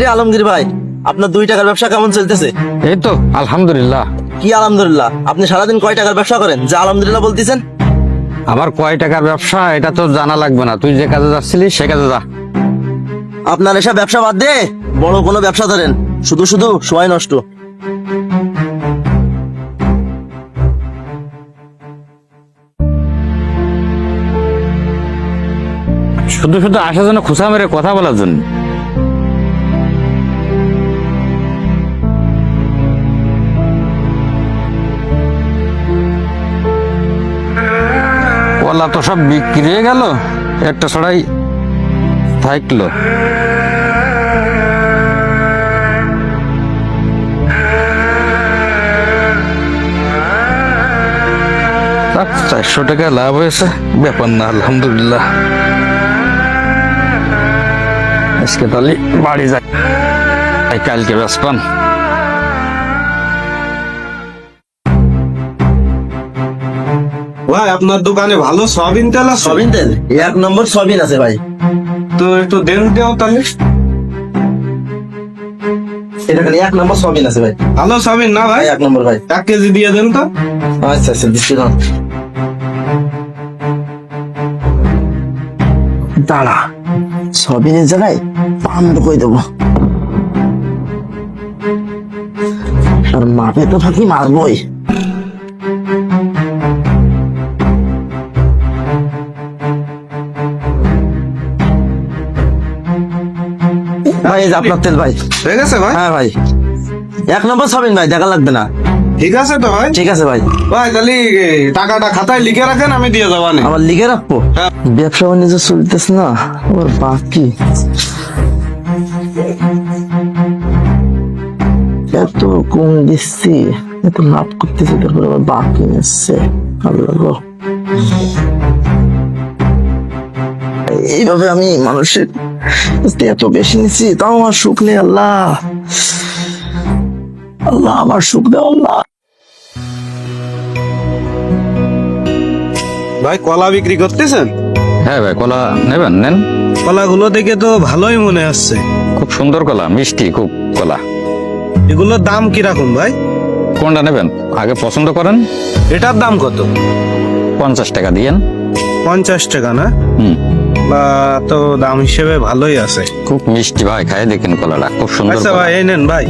কিরে আলমগীর ভাই, আপনার 2 টাকার ব্যবসা কেমন চলতেছে? এই তো আলহামদুলিল্লাহ। কি আলহামদুলিল্লাহ? আপনি সারাদিন কয় টাকার ব্যবসা করেন যা আলহামদুলিল্লাহ বলতেছেন? আমার কয় টাকার ব্যবসা এটা তো জানা লাগবে না, তুই যে কাজে যাচ্ছিলি সে কাজে যা। আপনার এসব ব্যবসা বাদ দিয়ে বড় কোনো ব্যবসা ধরেন, শুধু শুধু সময় নষ্ট। শুধু শুধু আসার জন্য খুশা মেরে কথা বলার জন্য। কলা তো সব বিক্রি হয়ে গেল, একটা ছড়াই থাকলো। যাক, 400 টাকা লাভ হয়েছে, ব্যাপার না, আলহামদুলিল্লাহ। আজকে তাহলে বাড়ি যাই, কালকে বেসপান। ভাই আপনার দোকানে ভালো সয়াবিন তেল আছে? সবিন তেল 1 নম্বর সবিন আছে ভাই। তো একটু দেন দেও তাহলে। এটা খালি 1 নম্বর সবিন আছে ভাই। ভালো সয়াবিন না ভাই? 1 নম্বর ভাই। 1 কেজি দিয়ে দেন তো। আচ্ছা আচ্ছা, দিচ্ছি না। দাঁড়া, সবিনের জায়গায় পান কই দেবো, আর মাপে তো থাকি মারবই। ভাই এই যে আপনার তেল ভাই। ঠিক আছে ভাই? হ্যাঁ ভাই, 1 নম্বর সবিন ভাই, দেখা লাগবে না। ঠিক আছে তো ভাই? ঠিক আছে ভাই। ভাই তাহলে টাকাটা খাতায় লিখে রাখেন, আমি দিয়ে যাবো না। আবার লিখে রাখবো? হ্যাঁ। ব্যবসা বাণিজ্য চলতেছে না, ওর বাকি এত কম দিচ্ছি, এত লাভ করতেছি, তারপর আবার বাকি নিচ্ছে। আল্লাহ গো, এইভাবে আমি মানুষের কাছ থেকে এত বেশি নিচ্ছি, তাও আমার সুখ নেই। আল্লাহ আল্লাহ, আমার সুখ দেও আল্লাহ। ভাই কলা বিক্রি করতেছেন? হ্যাঁ ভাই, কলা নেবেন? নেন। কলাগুলো দেখে তো ভালোই মনে হচ্ছে। খুব সুন্দর কলা, মিষ্টি খুব কলা। এগুলোর দাম কিরকম ভাই? কোনটা নেবেন আগে পছন্দ করেন। এটার দাম কত? 50 টাকা দিয়েন। 50 টাকা না? হুম, বা তো দাম হিসেবে ভালোই আছে। খুব মিষ্টি ভাই, খাই দেখেন কলাটা খুব সুন্দর আচ্ছা কলা। ভাই এই নেন ভাই।